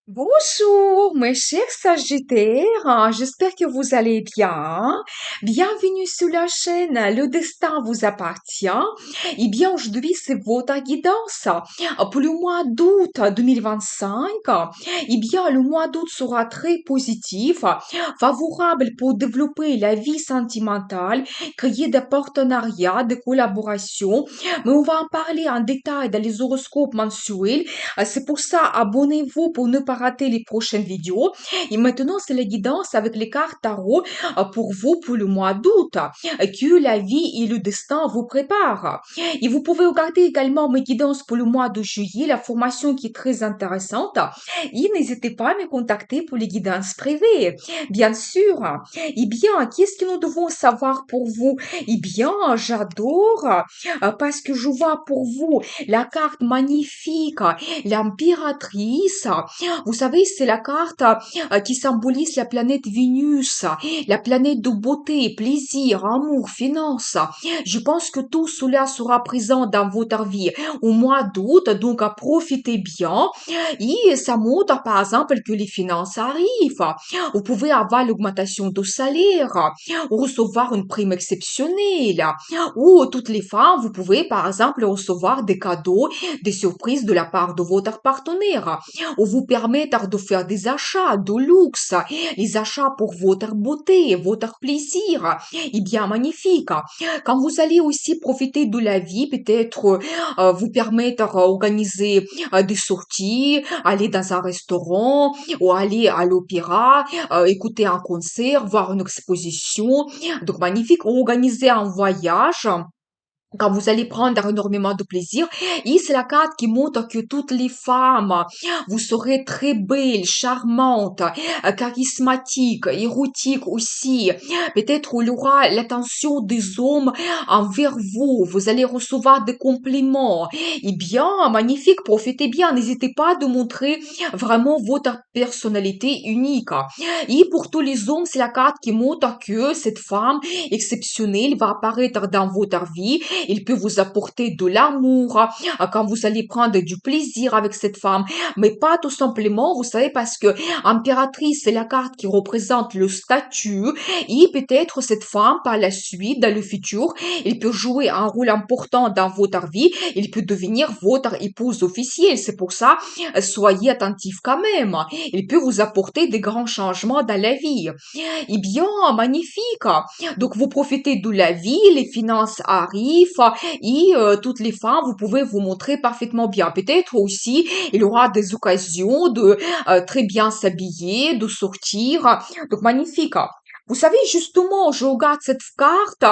Bonjour, mes chers Sagittaires, j'espère que vous allez bien. Bienvenue sur la chaîne Le Destin vous appartient. Eh bien, aujourd'hui, c'est votre guidance pour le mois d'août 2025. Eh bien, le mois d'août sera très positif, favorable pour développer la vie sentimentale, créer des partenariats, des collaborations. Mais on va en parler en détail dans les horoscopes mensuels. C'est pour ça, abonnez-vous pour ne pas rater les prochaines vidéos. Et maintenant, c'est la guidance avec les cartes tarot pour vous pour le mois d'août, que la vie et le destin vous préparent. Et vous pouvez regarder également mes guidances pour le mois de juillet, la formation qui est très intéressante. Et n'hésitez pas à me contacter pour les guidances privées. Bien sûr. Eh bien, qu'est-ce que nous devons savoir pour vous? Eh bien, j'adore parce que je vois pour vous la carte magnifique, l'impératrice. Vous savez, c'est la carte qui symbolise la planète Vénus, la planète de beauté, plaisir, amour, finance. Je pense que tout cela sera présent dans votre vie au mois d'août, donc profitez bien. Et ça montre, par exemple, que les finances arrivent. Vous pouvez avoir l'augmentation de salaire, ou recevoir une prime exceptionnelle, ou toutes les femmes, vous pouvez, par exemple, recevoir des cadeaux, des surprises de la part de votre partenaire, ou vous permettre de faire des achats de luxe, les achats pour votre beauté, votre plaisir, et bien magnifique. Quand vous allez aussi profiter de la vie, peut-être vous permettre d'organiser des sorties, aller dans un restaurant, ou aller à l'opéra, écouter un concert, voir une exposition. Donc magnifique, organiser un voyage quand vous allez prendre énormément de plaisir. Et c'est la carte qui montre que toutes les femmes, vous serez très belles, charmantes, charismatiques, érotiques aussi. Peut-être il y aura l'attention des hommes envers vous. Vous allez recevoir des compliments. Eh bien, magnifique, profitez bien. N'hésitez pas de montrer vraiment votre personnalité unique. Et pour tous les hommes, c'est la carte qui montre que cette femme exceptionnelle va apparaître dans votre vie. Il peut vous apporter de l'amour quand vous allez prendre du plaisir avec cette femme, mais pas tout simplement, vous savez, parce que impératrice, c'est la carte qui représente le statut, et peut-être cette femme, par la suite, dans le futur, il peut jouer un rôle important dans votre vie, il peut devenir votre épouse officielle. C'est pour ça, soyez attentifs quand même. Il peut vous apporter des grands changements dans la vie. Eh bien, magnifique. Donc, vous profitez de la vie, les finances arrivent et toutes les femmes, vous pouvez vous montrer parfaitement bien. Peut-être aussi, il y aura des occasions de très bien s'habiller, de sortir. Donc, magnifique. Vous savez, justement, je regarde cette carte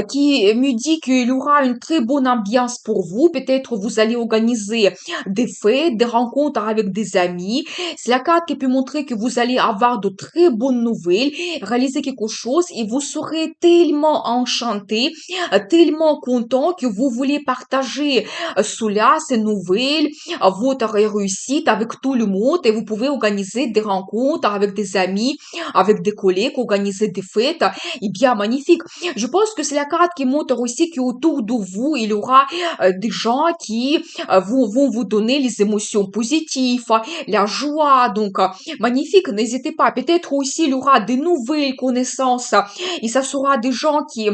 qui me dit qu'il y aura une très bonne ambiance pour vous. Peut-être vous allez organiser des fêtes, des rencontres avec des amis. C'est la carte qui peut montrer que vous allez avoir de très bonnes nouvelles, réaliser quelque chose et vous serez tellement enchanté, tellement content que vous voulez partager cela, ces nouvelles, votre réussite avec tout le monde et vous pouvez organiser des rencontres avec des amis, avec des collègues, organiser des fêtes. Et bien, magnifique. Je pense que c'est la carte qui montre aussi qu'autour de vous, il y aura des gens qui vont vous donner les émotions positives, la joie. Donc, magnifique, n'hésitez pas. Peut-être aussi il y aura de nouvelles connaissances et ça sera des gens qui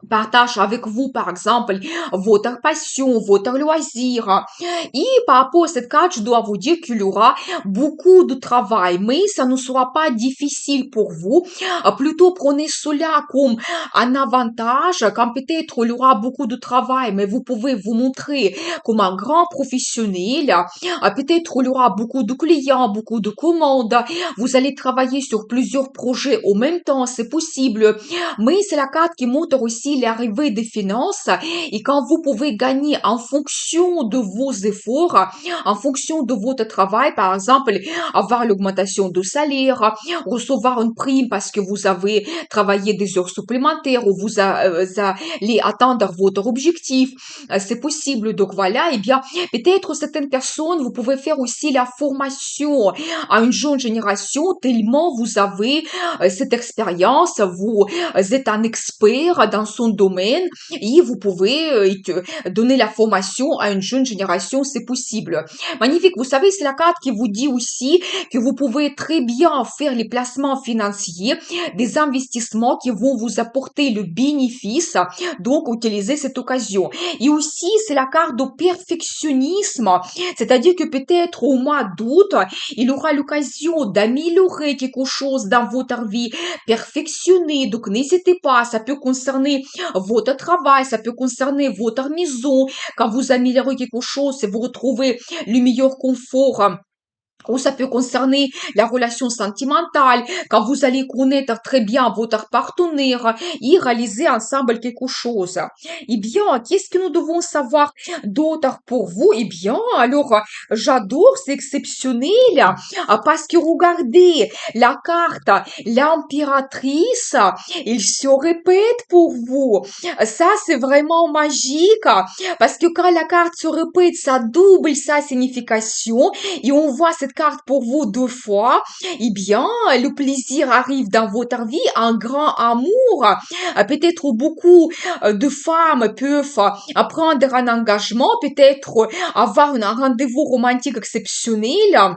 partage avec vous, par exemple, votre passion, votre loisir. Et par rapport à cette carte, je dois vous dire qu'il y aura beaucoup de travail, mais ça ne sera pas difficile pour vous. Plutôt prenez cela comme un avantage, quand peut-être il y aura beaucoup de travail, mais vous pouvez vous montrer comme un grand professionnel. Peut-être il y aura beaucoup de clients, beaucoup de commandes. Vous allez travailler sur plusieurs projets au même temps, c'est possible. Mais c'est la carte qui montre aussi l'arrivée des finances et quand vous pouvez gagner en fonction de vos efforts, en fonction de votre travail, par exemple, avoir l'augmentation de salaire, recevoir une prime parce que vous avez travaillé des heures supplémentaires ou allez atteindre votre objectif. C'est possible. Donc voilà, eh bien, peut-être certaines personnes, vous pouvez faire aussi la formation à une jeune génération tellement vous avez cette expérience, vous êtes un expert dans son son domaine et vous pouvez donner la formation à une jeune génération, c'est possible. Magnifique. Vous savez, c'est la carte qui vous dit aussi que vous pouvez très bien faire les placements financiers, des investissements qui vont vous apporter le bénéfice. Donc, utilisez cette occasion. Et aussi, c'est la carte de perfectionnisme. C'est-à-dire que peut-être au mois d'août, il aura l'occasion d'améliorer quelque chose dans votre vie, perfectionner. Donc, n'hésitez pas, ça peut concerner votre travail, ça peut concerner votre maison. Quand vous améliorez quelque chose et vous retrouvez le meilleur confort, ou ça peut concerner la relation sentimentale, quand vous allez connaître très bien votre partenaire et réaliser ensemble quelque chose. Eh bien, qu'est-ce que nous devons savoir d'autre pour vous? Eh bien, alors, j'adore, c'est exceptionnel, parce que regardez, la carte, l'impératrice, il se répète pour vous. Ça, c'est vraiment magique, parce que quand la carte se répète, ça double sa signification et on voit cette carte pour vous 2 fois, eh bien, le plaisir arrive dans votre vie, un grand amour. Peut-être beaucoup de femmes peuvent prendre un engagement, peut-être avoir un rendez-vous romantique exceptionnel.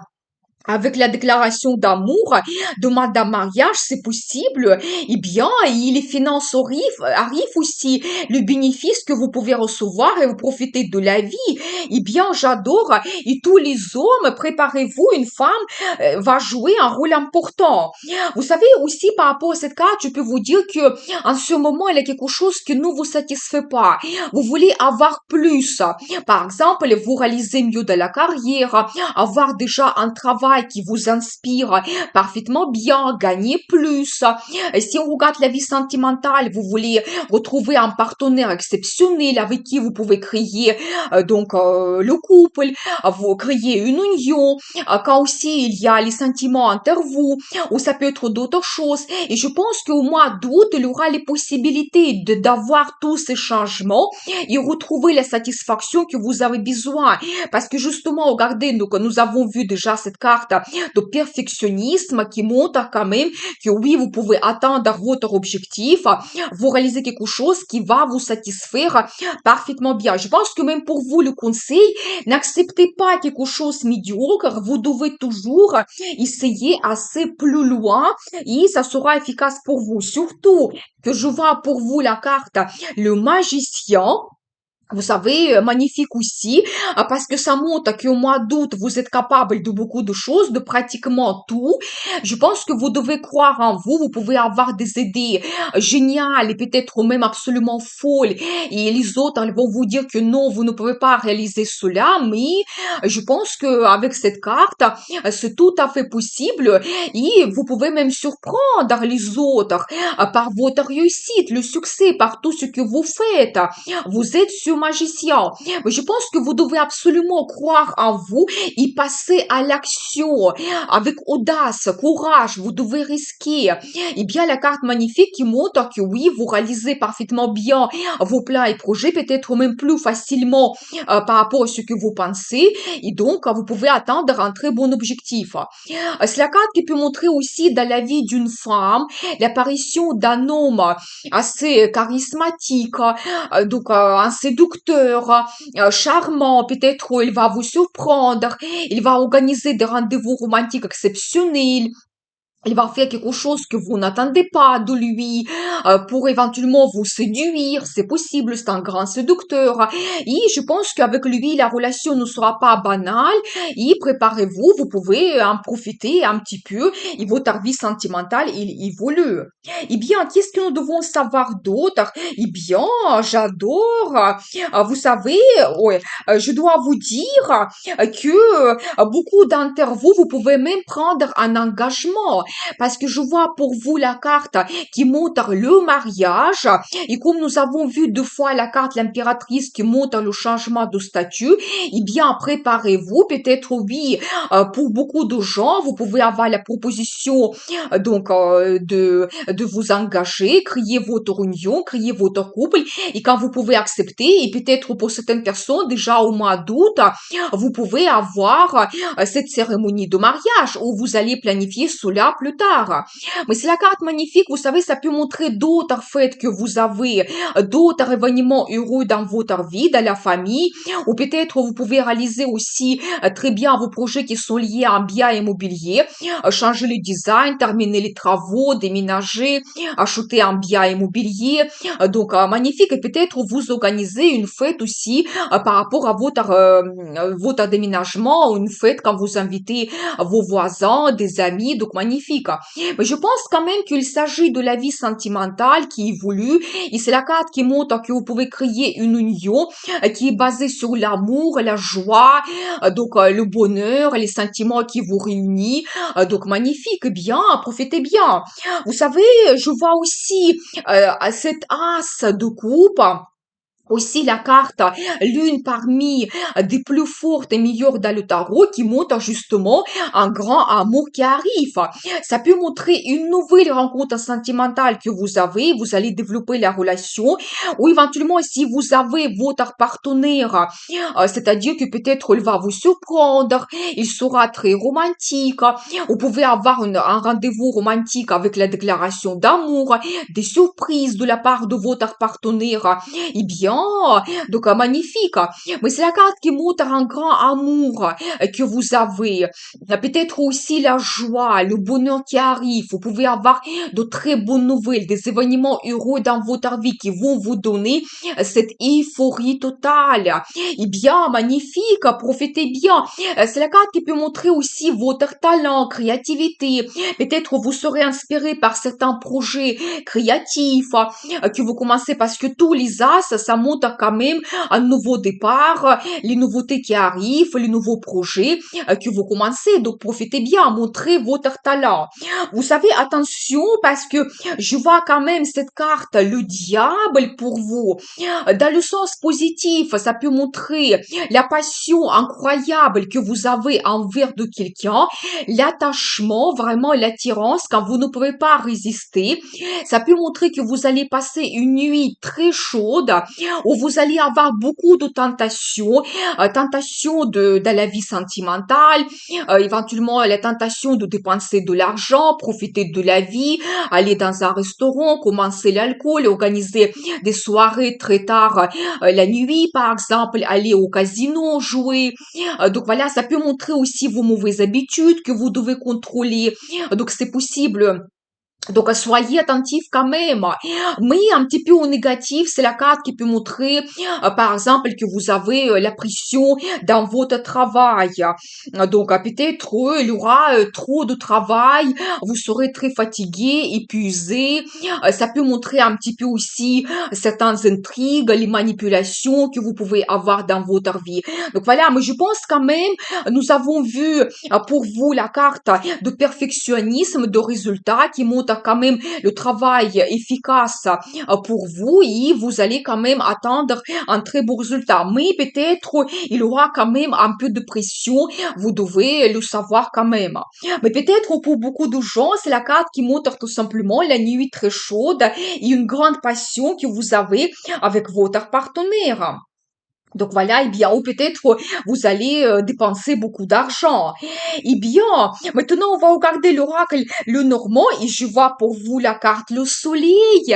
Avec la déclaration d'amour, demande en mariage, c'est possible. Eh bien, et les finances arrivent aussi, le bénéfice que vous pouvez recevoir et vous profitez de la vie. Eh bien, j'adore. Et tous les hommes, préparez-vous, une femme va jouer un rôle important. Vous savez aussi, par rapport à cette carte, je peux vous dire que en ce moment, il y a quelque chose qui ne vous satisfait pas. Vous voulez avoir plus. Par exemple, vous réalisez mieux de la carrière, avoir déjà un travail qui vous inspire parfaitement bien, gagner plus. Et si on regarde la vie sentimentale, vous voulez retrouver un partenaire exceptionnel avec qui vous pouvez créer le couple, vous créer une union, quand aussi il y a les sentiments entre vous, ou ça peut être d'autres choses. Et je pense qu'au mois d'août, il y aura les possibilités d'avoir tous ces changements et retrouver la satisfaction que vous avez besoin. Parce que justement, regardez, nous avons vu déjà cette carte de perfectionnisme qui montre quand même que oui, vous pouvez atteindre votre objectif, vous réalisez quelque chose qui va vous satisfaire parfaitement bien. Je pense que même pour vous, le conseil, n'acceptez pas quelque chose médiocre, vous devez toujours essayer assez plus loin et ça sera efficace pour vous. Surtout que je vois pour vous la carte, le magicien. Vous savez, magnifique aussi, parce que ça montre qu'au mois d'août, vous êtes capable de beaucoup de choses, de pratiquement tout. Je pense que vous devez croire en vous, vous pouvez avoir des idées géniales et peut-être même absolument folles. Et les autres, elles vont vous dire que non, vous ne pouvez pas réaliser cela, mais je pense que avec cette carte, c'est tout à fait possible et vous pouvez même surprendre les autres par votre réussite, le succès, par tout ce que vous faites. Vous êtes ce magicien. Mais je pense que vous devez absolument croire en vous et passer à l'action avec audace, courage. Vous devez risquer. Eh bien, la carte magnifique qui montre que oui, vous réalisez parfaitement bien vos plans et projets, peut-être même plus facilement par rapport à ce que vous pensez. Et donc, vous pouvez atteindre un très bon objectif. C'est la carte qui peut montrer aussi dans la vie d'une femme l'apparition d'un homme assez charismatique, un séducteur, charmant, peut-être il va vous surprendre, il va organiser des rendez-vous romantiques exceptionnels. Il va faire quelque chose que vous n'attendez pas de lui pour éventuellement vous séduire. C'est possible, c'est un grand séducteur. Et je pense qu'avec lui, la relation ne sera pas banale. Et préparez-vous, vous pouvez en profiter un petit peu. Et votre vie sentimentale, il évolue. Eh bien, qu'est-ce que nous devons savoir d'autre? Eh bien, j'adore. Vous savez, ouais, je dois vous dire que beaucoup d'entre vous, vous pouvez même prendre un engagement parce que je vois pour vous la carte qui montre le mariage et comme nous avons vu 2 fois la carte l'impératrice qui montre le changement de statut, eh bien préparez-vous, peut-être oui, pour beaucoup de gens, vous pouvez avoir la proposition de vous engager, créer votre union, créer votre couple et quand vous pouvez accepter et peut-être pour certaines personnes déjà au mois d'août, vous pouvez avoir cette cérémonie de mariage où vous allez planifier cela plus tard. Mais c'est la carte magnifique, vous savez, ça peut montrer d'autres fêtes que vous avez, d'autres événements heureux dans votre vie, dans la famille, ou peut-être vous pouvez réaliser aussi très bien vos projets qui sont liés à un bien immobilier, changer le design, terminer les travaux, déménager, acheter un bien immobilier. Donc, magnifique. Et peut-être vous organisez une fête aussi par rapport à votre déménagement, une fête quand vous invitez vos voisins, des amis. Donc, magnifique. Mais je pense quand même qu'il s'agit de la vie sentimentale qui évolue. Et c'est la carte qui montre que vous pouvez créer une union qui est basée sur l'amour, la joie, donc le bonheur, les sentiments qui vous réunissent. Donc, magnifique. Bien, profitez bien. Vous savez, je vois aussi cette as de coupe. Aussi la carte, l'une parmi des plus fortes et meilleures dans le tarot qui montre justement un grand amour qui arrive. Ça peut montrer une nouvelle rencontre sentimentale que vous allez développer la relation ou éventuellement si vous avez votre partenaire, c'est-à-dire que peut-être il va vous surprendre, il sera très romantique, vous pouvez avoir un rendez-vous romantique avec la déclaration d'amour, des surprises de la part de votre partenaire. Eh bien, donc magnifique. Mais c'est la carte qui montre un grand amour que vous avez. Peut-être aussi la joie, le bonheur qui arrive. Vous pouvez avoir de très bonnes nouvelles, des événements heureux dans votre vie qui vont vous donner cette euphorie totale. Eh bien, magnifique, profitez bien. C'est la carte qui peut montrer aussi votre talent, créativité. Peut-être vous serez inspiré par certains projets créatifs que vous commencez parce que tous les as, ça montre quand même un nouveau départ, les nouveautés qui arrivent, les nouveaux projets que vous commencez. Donc, profitez bien, montrez votre talent. Vous savez, attention, parce que je vois quand même cette carte, le diable pour vous. Dans le sens positif, ça peut montrer la passion incroyable que vous avez envers de quelqu'un, l'attachement, vraiment l'attirance quand vous ne pouvez pas résister. Ça peut montrer que vous allez passer une nuit très chaude où vous allez avoir beaucoup de tentations dans la vie sentimentale, éventuellement la tentation de dépenser de l'argent, profiter de la vie, aller dans un restaurant, commencer l'alcool, organiser des soirées très tard la nuit, par exemple, aller au casino, jouer. Donc voilà, ça peut montrer aussi vos mauvaises habitudes que vous devez contrôler. Donc c'est possible. Donc, soyez attentifs quand même. Mais un petit peu au négatif, c'est la carte qui peut montrer, par exemple, que vous avez la pression dans votre travail. Donc, peut-être il y aura trop de travail, vous serez très fatigué, épuisé. Ça peut montrer un petit peu aussi certaines intrigues, les manipulations que vous pouvez avoir dans votre vie. Donc, voilà, mais je pense quand même, nous avons vu pour vous la carte de perfectionnisme, de résultat qui montre quand même le travail efficace pour vous et vous allez quand même attendre un très beau résultat. Mais peut-être il y aura quand même un peu de pression, vous devez le savoir quand même. Mais peut-être pour beaucoup de gens, c'est la carte qui montre tout simplement la nuit très chaude et une grande passion que vous avez avec votre partenaire. Donc voilà, eh bien, ou peut-être vous allez dépenser beaucoup d'argent. Eh bien, maintenant on va regarder l'oracle le Normand et je vois pour vous la carte le Soleil.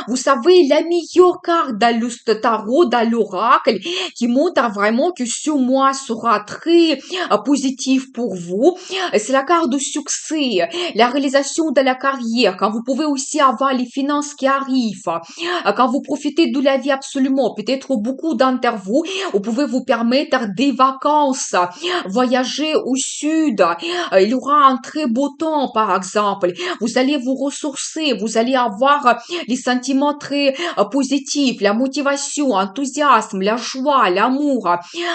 Vous savez, la meilleure carte dans le tarot, dans l'oracle, qui montre vraiment que ce mois sera très positif pour vous. C'est la carte de succès, la réalisation de la carrière, quand vous pouvez aussi avoir les finances qui arrivent, quand vous profitez de la vie absolument, peut-être beaucoup d'entre vous pouvez vous permettre des vacances, voyager au sud. Il y aura un très beau temps, par exemple. Vous allez vous ressourcer, vous allez avoir les sentiments très positifs, la motivation, l'enthousiasme, la joie, l'amour.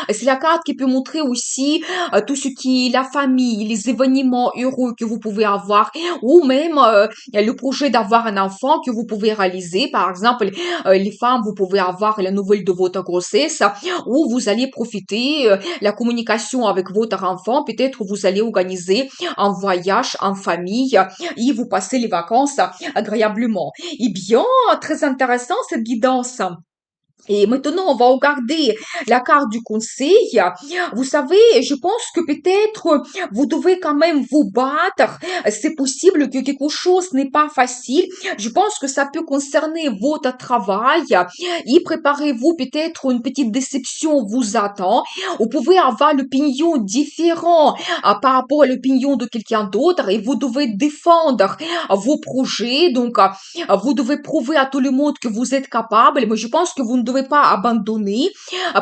C'est la carte qui peut montrer aussi tout ce qui est la famille, les événements heureux que vous pouvez avoir, ou même le projet d'avoir un enfant que vous pouvez réaliser. Par exemple, les femmes, vous pouvez avoir la nouvelle de votre grossesse, où vous allez profiter la communication avec votre enfant. Peut-être vous allez organiser un voyage en famille et vous passez les vacances agréablement. Eh bien, très intéressant cette guidance. Et maintenant, on va regarder la carte du conseil. Vous savez, je pense que peut-être vous devez quand même vous battre. C'est possible que quelque chose n'est pas facile. Je pense que ça peut concerner votre travail. Et préparez-vous, peut-être une petite déception vous attend. Vous pouvez avoir l'opinion différente par rapport à l'opinion de quelqu'un d'autre et vous devez défendre vos projets. Donc, vous devez prouver à tout le monde que vous êtes capable, mais je pense que vous ne devez pas abandonner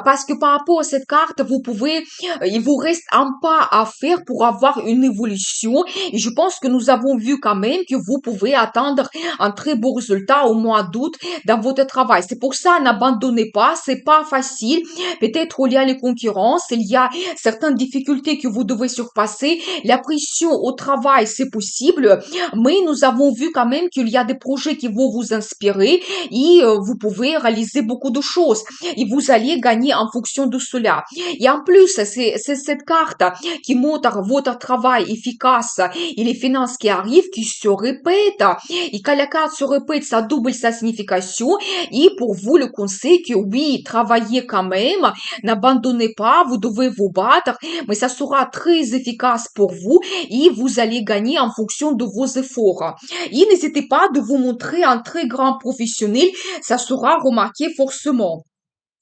parce que par rapport à cette carte, vous pouvez, il vous reste un pas à faire pour avoir une évolution. Et je pense que nous avons vu quand même que vous pouvez atteindre un très beau résultat au mois d'août dans votre travail. C'est pour ça, n'abandonnez pas, c'est pas facile. Peut-être il y a les concurrences, il y a certaines difficultés que vous devez surpasser. La pression au travail, c'est possible, mais nous avons vu quand même qu'il y a des projets qui vont vous inspirer et vous pouvez réaliser beaucoup de choses et vous allez gagner en fonction de cela. Et en plus, c'est cette carte qui montre votre travail efficace et les finances qui arrivent qui se répètent. Et quand la carte se répète, ça double sa signification. Et pour vous, le conseil que oui, travaillez quand même, n'abandonnez pas, vous devez vous battre, mais ça sera très efficace pour vous et vous allez gagner en fonction de vos efforts. Et n'hésitez pas de vous montrer un très grand professionnel, ça sera remarqué forcément.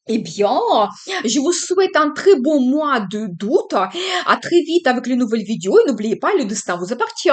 Eh bien, je vous souhaite un très bon mois de d'août. À très vite avec les nouvelles vidéos et n'oubliez pas, le destin vous appartient.